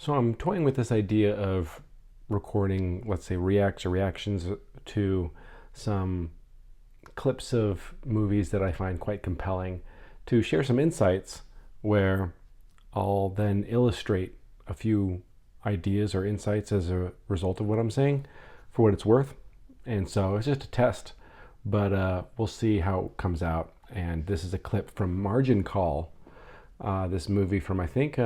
So I'm toying with this idea of recording, let's say, reacts or reactions to some clips of movies that I find quite compelling to share some insights where I'll then illustrate a few ideas or insights as a result of what I'm saying for what it's worth. And so it's just a test, but we'll see how it comes out. And this is a clip from Margin Call, this movie from, I think,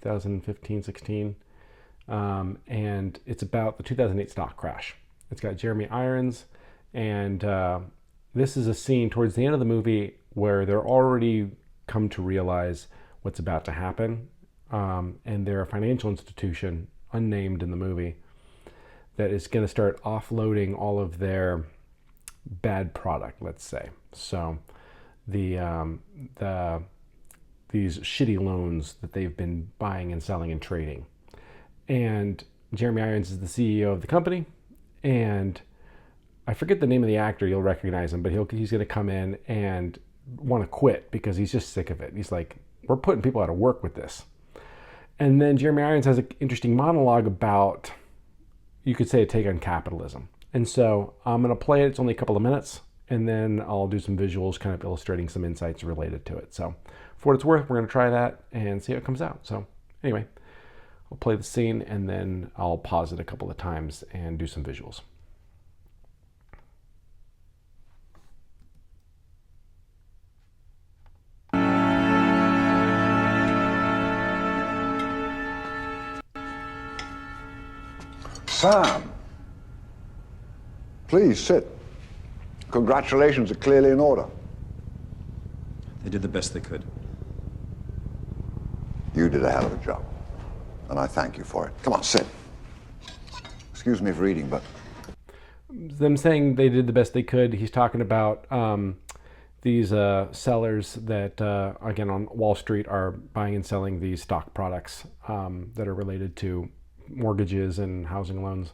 2015-16, and it's about the 2008 stock crash. It's got Jeremy Irons, and this is a scene towards the end of the movie where they're already come to realize what's about to happen, and they're a financial institution, unnamed in the movie, that is going to start offloading all of their bad product, let's say. So these shitty loans that they've been buying and selling and trading. And Jeremy Irons is the CEO of the company, and I forget the name of the actor. You'll recognize him, but he's going to come in and want to quit because he's just sick of it. He's like, we're putting people out of work with this. And then Jeremy Irons has an interesting monologue about, you could say, a take on capitalism. And so I'm going to play it. It's only a couple of minutes, and then I'll do some visuals kind of illustrating some insights related to it. So for what it's worth, we're going to try that and see how it comes out. So anyway, I'll play the scene, and then I'll pause it a couple of times and do some visuals. Sam, please sit. Congratulations are clearly in order. They did the best they could. You did a hell of a job, and I thank you for it. Come on, sit. Excuse me for eating, but... Them saying they did the best they could, he's talking about these sellers that, again, on Wall Street are buying and selling these stock products that are related to mortgages and housing loans.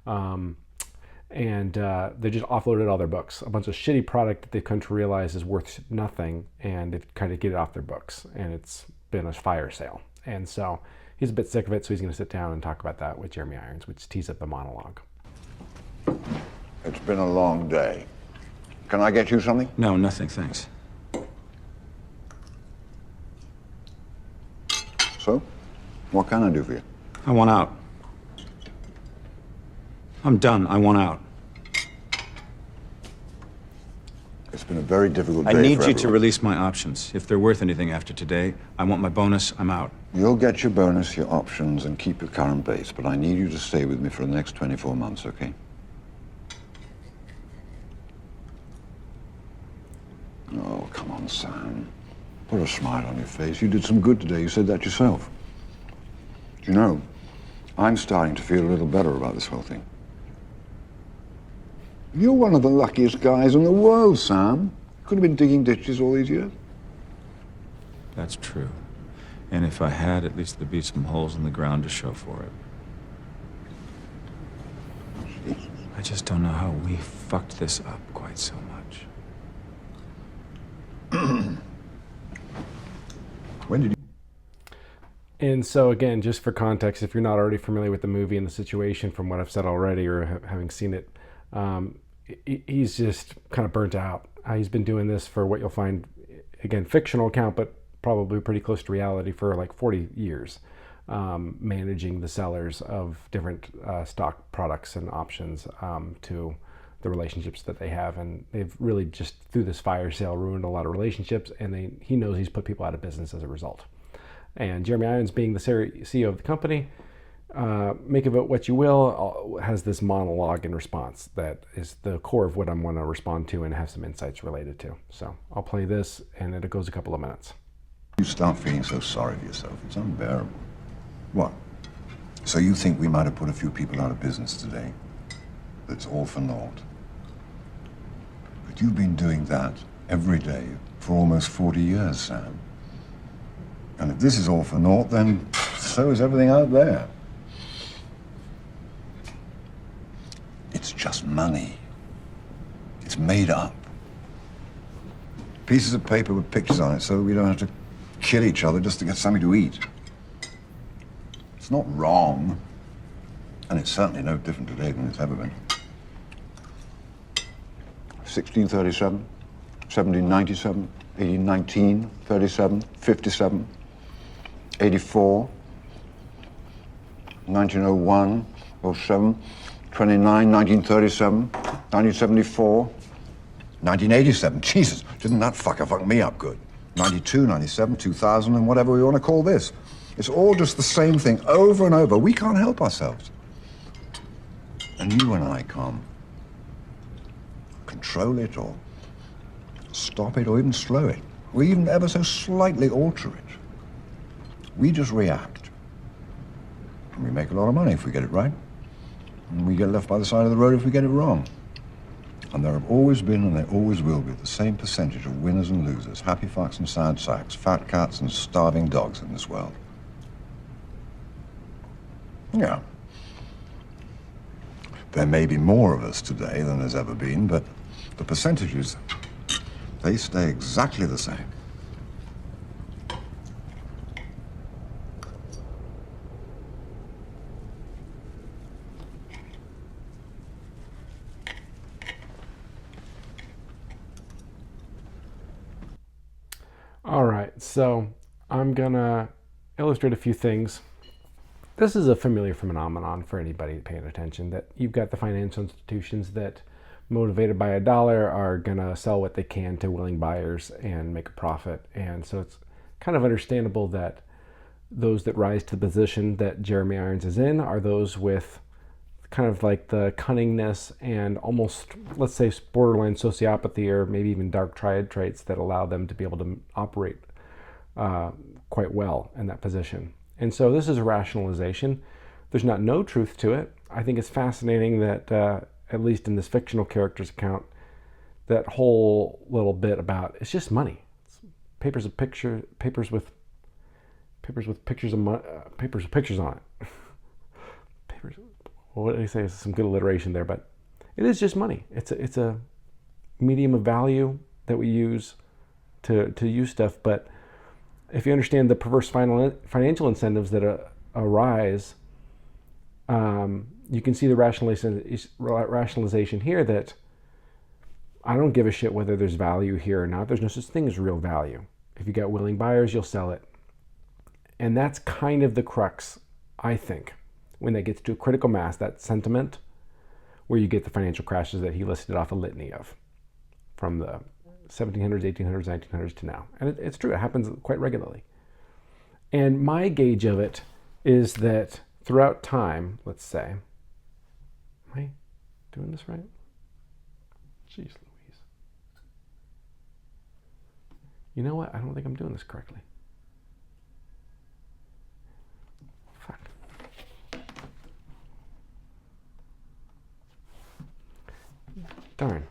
And they just offloaded all their books. A bunch of shitty product that they've come to realize is worth nothing, and they've kind of get it off their books, and it's been a fire sale. And so he's a bit sick of it, so he's going to sit down and talk about that with Jeremy Irons, which tees up the monologue. It's been a long day. Can I get you something? No, nothing, thanks. So, what can I do for you? I want out. I'm done. I want out. It's been a very difficult day I need for you to everyone. release my options. If they're worth anything after today, I want my bonus. I'm out. You'll get your bonus, your options, and keep your current base, but I need you to stay with me for the next 24 months, okay? Oh, come on, Sam. Put a smile on your face. You did some good today. You said that yourself. Do you know, I'm starting to feel a little better about this whole thing. You're one of the luckiest guys in the world, Sam. Could have been digging ditches all these years. That's true. And if I had, at least there'd be some holes in the ground to show for it. I just don't know how we fucked this up quite so much. When did you... And so again, just for context, if you're not already familiar with the movie and the situation from what I've said already or having seen it, he's just kind of burnt out. He's been doing this for what you'll find, again, fictional account, but probably pretty close to reality for like 40 years, managing the sellers of different stock products and options to the relationships that they have. And they've really just, through this fire sale, ruined a lot of relationships, and he knows he's put people out of business as a result. And Jeremy Irons, being the CEO of the company, make of it what you will, has this monologue in response that is the core of what I'm going to respond to and have some insights related to. So I'll play this, and it goes a couple of minutes. You start feeling so sorry for yourself. It's unbearable. What? So you think we might have put a few people out of business today? That's all for naught. But you've been doing that every day for almost 40 years, Sam. And if this is all for naught, then so is everything out there. It's just money. It's made up. Pieces of paper with pictures on it so we don't have to kill each other just to get something to eat. It's It's not wrong, and it's certainly no different today than it's ever been. 1637, 1797, 1819, 37, 57, 84, 1901, 07, 29, 1937, 1974, 1987. Jesus, didn't that fucker fuck me up good? 92, 97, 2000, and whatever we want to call this. It's all just the same thing over and over. We can't help ourselves. And you and I can't control it or stop it or even slow it, or even ever so slightly alter it. We just react. And we make a lot of money if we get it right. And we get left by the side of the road if we get it wrong. And there have always been, and there always will be, the same percentage of winners and losers, happy fucks and sad sacks, fat cats and starving dogs in this world. Yeah. There may be more of us today than there's ever been, but the percentages, they stay exactly the same. All right, so I'm gonna illustrate a few things. This is a familiar phenomenon for anybody paying attention, that you've got the financial institutions that, motivated by a dollar, are gonna sell what they can to willing buyers and make a profit. And so it's kind of understandable that those that rise to the position that Jeremy Irons is in are those with kind of like the cunningness and almost, let's say, borderline sociopathy, or maybe even dark triad traits that allow them to be able to operate quite well in that position. And so this is a rationalization. There's not no truth to it. I think it's fascinating that, at least in this fictional character's account, that whole little bit about it's just money. It's papers with pictures on it. Papers. What did I say? Some good alliteration there, but it is just money. It's a medium of value that we use to use stuff. But if you understand the perverse financial incentives that arise, you can see the rationalization here that I don't give a shit whether there's value here or not. There's no such thing as real value. If you got willing buyers, you'll sell it. And that's kind of the crux, I think, when that gets to a critical mass, that sentiment, where you get the financial crashes that he listed off a litany of from the 1700s, 1800s, 1900s to now. And it's true, it happens quite regularly. And my gauge of it is that throughout time, let's say, am I doing this right? Jeez Louise. You know what? I don't think I'm doing this correctly. Fuck. Darn.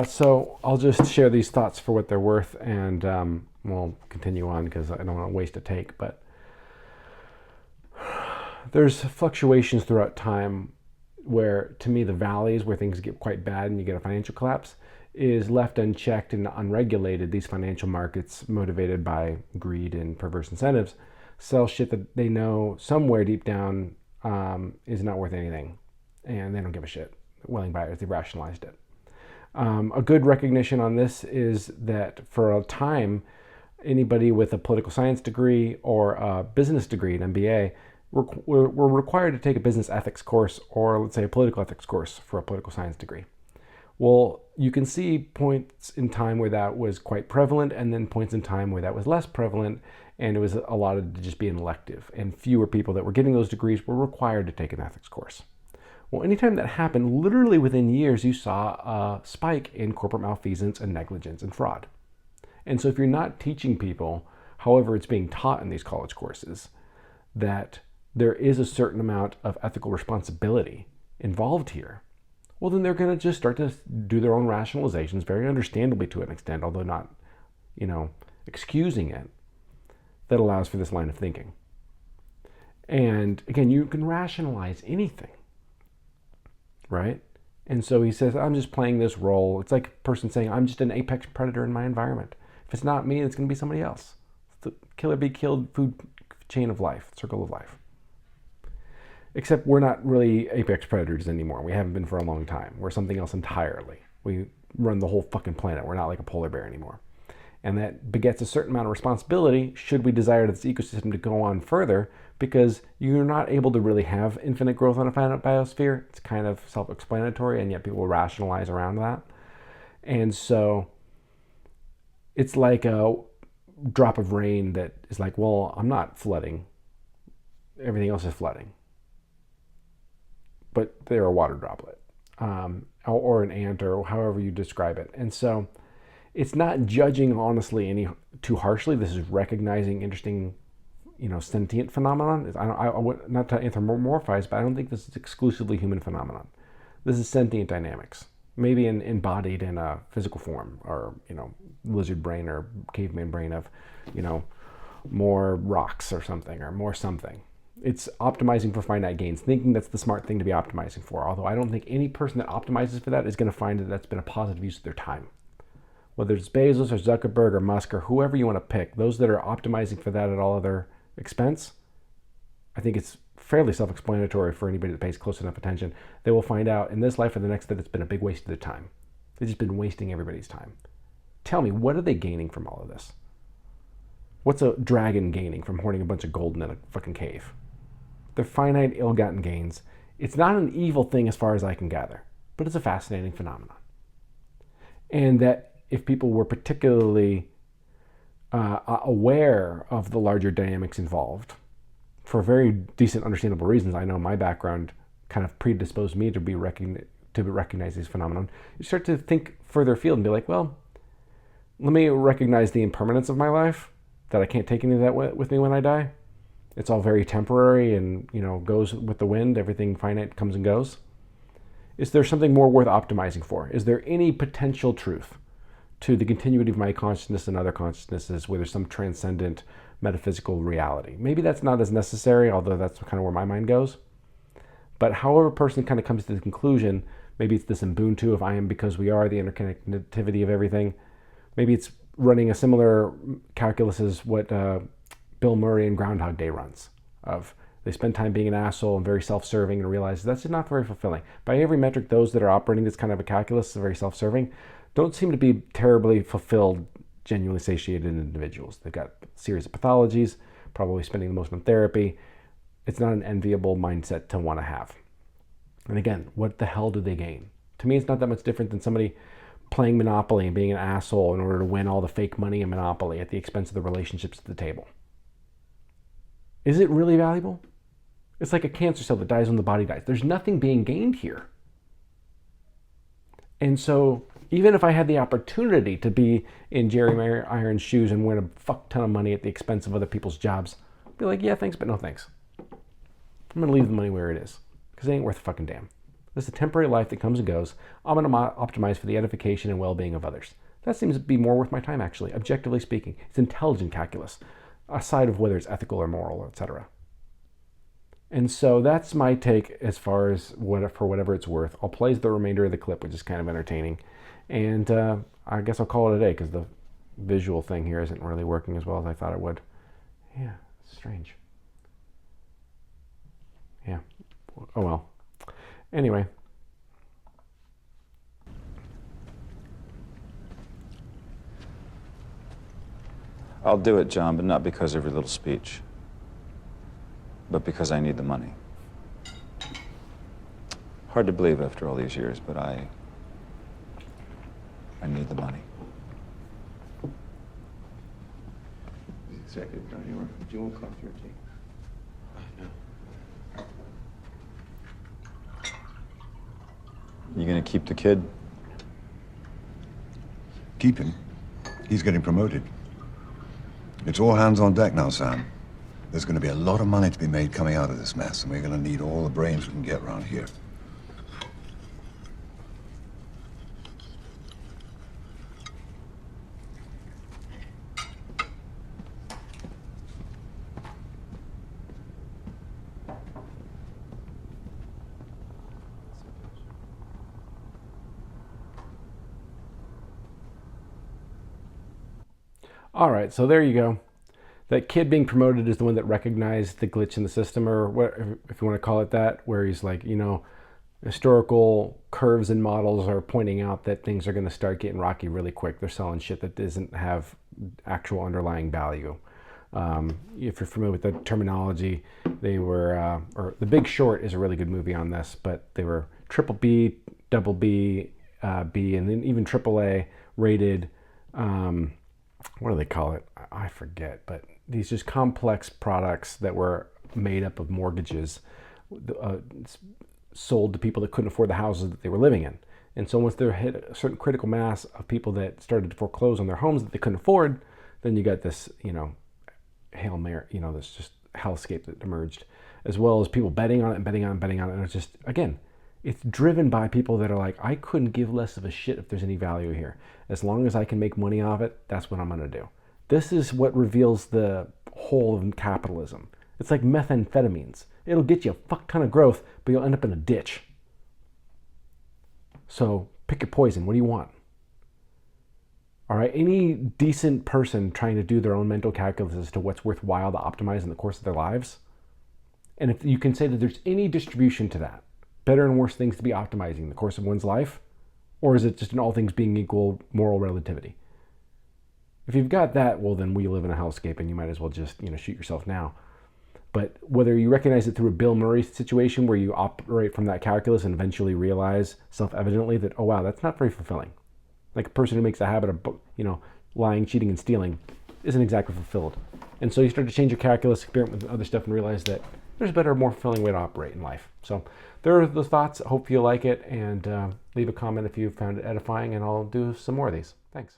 So I'll just share these thoughts for what they're worth, and we'll continue on because I don't want to waste a take. But there's fluctuations throughout time where, to me, the valleys where things get quite bad and you get a financial collapse is left unchecked and unregulated. These financial markets, motivated by greed and perverse incentives, sell shit that they know somewhere deep down is not worth anything, and they don't give a shit. Willing buyers, they rationalized it. A good recognition on this is that for a time, anybody with a political science degree or a business degree, an MBA, were required to take a business ethics course, or let's say a political ethics course for a political science degree. Well, you can see points in time where that was quite prevalent, and then points in time where that was less prevalent, and it was allotted to just be an elective, and fewer people that were getting those degrees were required to take an ethics course. Well, anytime that happened, literally within years, you saw a spike in corporate malfeasance and negligence and fraud. And so if you're not teaching people, however it's being taught in these college courses, that there is a certain amount of ethical responsibility involved here, well, then they're going to just start to do their own rationalizations, very understandably to an extent, although not, excusing it, that allows for this line of thinking. And again, you can rationalize anything. Right? And so he says, I'm just playing this role. It's like a person saying, I'm just an apex predator in my environment. If it's not me, it's going to be somebody else. It's the kill or be killed food chain of life, circle of life. Except we're not really apex predators anymore. We haven't been for a long time. We're something else entirely. We run the whole fucking planet. We're not like a polar bear anymore. And that begets a certain amount of responsibility should we desire this ecosystem to go on further, because you're not able to really have infinite growth on a finite biosphere. It's kind of self-explanatory, and yet people rationalize around that. And so it's like a drop of rain that is like, well, I'm not flooding. Everything else is flooding. But they're a water droplet, or an ant, or however you describe it. And so it's not judging honestly any too harshly. This is recognizing interesting, sentient phenomenon. Not to anthropomorphize, but I don't think this is exclusively human phenomenon. This is sentient dynamics, maybe embodied in a physical form, or lizard brain or caveman brain of, more rocks or something, or more something. It's optimizing for finite gains, thinking that's the smart thing to be optimizing for. Although I don't think any person that optimizes for that is going to find that that's been a positive use of their time. Whether it's Bezos or Zuckerberg or Musk or whoever you want to pick, those that are optimizing for that at all other expense, I think it's fairly self-explanatory for anybody that pays close enough attention. They will find out in this life or the next that it's been a big waste of their time. They've just been wasting everybody's time. Tell me, what are they gaining from all of this? What's a dragon gaining from hoarding a bunch of gold in a fucking cave? They're finite, ill-gotten gains. It's not an evil thing as far as I can gather, but it's a fascinating phenomenon. And that if people were particularly aware of the larger dynamics involved, for very decent, understandable reasons, I know my background kind of predisposed me to recognize these phenomenon, you start to think further afield and be like, well, let me recognize the impermanence of my life, that I can't take any of that with me when I die. It's all very temporary and, goes with the wind. Everything finite comes and goes. Is there something more worth optimizing for? Is there any potential truth to the continuity of my consciousness and other consciousnesses where there's some transcendent metaphysical reality? Maybe that's not as necessary, although that's kind of where my mind goes. But however a person kind of comes to the conclusion, maybe it's this Ubuntu of I am because we are, the interconnectivity of everything. Maybe it's running a similar calculus as what Bill Murray in Groundhog Day runs, of they spend time being an asshole and very self-serving and realize that's just not very fulfilling. By every metric, those that are operating this kind of a calculus, very self-serving, don't seem to be terribly fulfilled, genuinely satiated individuals. They've got a series of pathologies, probably spending the most on therapy. It's not an enviable mindset to want to have. And again, what the hell do they gain? To me, it's not that much different than somebody playing Monopoly and being an asshole in order to win all the fake money in Monopoly at the expense of the relationships at the table. Is it really valuable? It's like a cancer cell that dies when the body dies. There's nothing being gained here. And so even if I had the opportunity to be in Jerry Irons' shoes and win a fuck ton of money at the expense of other people's jobs, I'd be like, yeah, thanks, but no thanks. I'm going to leave the money where it is, because it ain't worth a fucking damn. This is a temporary life that comes and goes. I'm going to optimize for the edification and well-being of others. That seems to be more worth my time, actually, objectively speaking. It's intelligent calculus, aside of whether it's ethical or moral, etc. And so that's my take as far as for whatever it's worth. I'll play the remainder of the clip, which is kind of entertaining. And I guess I'll call it a day, because the visual thing here isn't really working as well as I thought it would. Yeah, it's strange. Yeah. Oh well. Anyway. I'll do it, John, but not because of your little speech, but because I need the money. Hard to believe after all these years, but I need the money. Executive dining room. Do you want coffee or tea? No. You gonna keep the kid? Keep him. He's getting promoted. It's all hands on deck now, Sam. There's going to be a lot of money to be made coming out of this mess, and we're going to need all the brains we can get around here. All right, so there you go. that kid being promoted is the one that recognized the glitch in the system, or what, if you want to call it that, where he's like, you know, historical curves and models are pointing out that things are going to start getting rocky really quick. They're selling shit that doesn't have actual underlying value. If you're familiar with the terminology, they were, or The Big Short is a really good movie on this, but they were triple B, double B, B, and then even triple A rated, what do they call it? I forget, but these just complex products that were made up of mortgages, sold to people that couldn't afford the houses that they were living in. And so once they hit a certain critical mass of people that started to foreclose on their homes that they couldn't afford, then you got this, you know, Hail Mary, you know, this just hellscape that emerged, as well as people betting on it and betting on it and betting on it. And it's just, again, it's driven by people that are like, I couldn't give less of a shit if there's any value here. As long as I can make money off it, that's what I'm going to do. This is what reveals the whole of capitalism. It's like methamphetamines. It'll get you a fuck ton of growth, but you'll end up in a ditch. So pick your poison. What do you want? All right, any decent person trying to do their own mental calculus as to what's worthwhile to optimize in the course of their lives, and if you can say that there's any distribution to that, better and worse things to be optimizing in the course of one's life, or is it just in all things being equal moral relativity? If you've got that, well, then we live in a hellscape, and you might as well just, you know, shoot yourself now. But whether you recognize it through a Bill Murray situation where you operate from that calculus and eventually realize self-evidently that, oh wow, that's not very fulfilling. Like a person who makes a habit of, you know, lying, cheating, and stealing isn't exactly fulfilled. And so you start to change your calculus, experiment with other stuff, and realize that there's a better, more fulfilling way to operate in life. So there are those thoughts. I hope you like it, and leave a comment if you found it edifying, and I'll do some more of these. Thanks.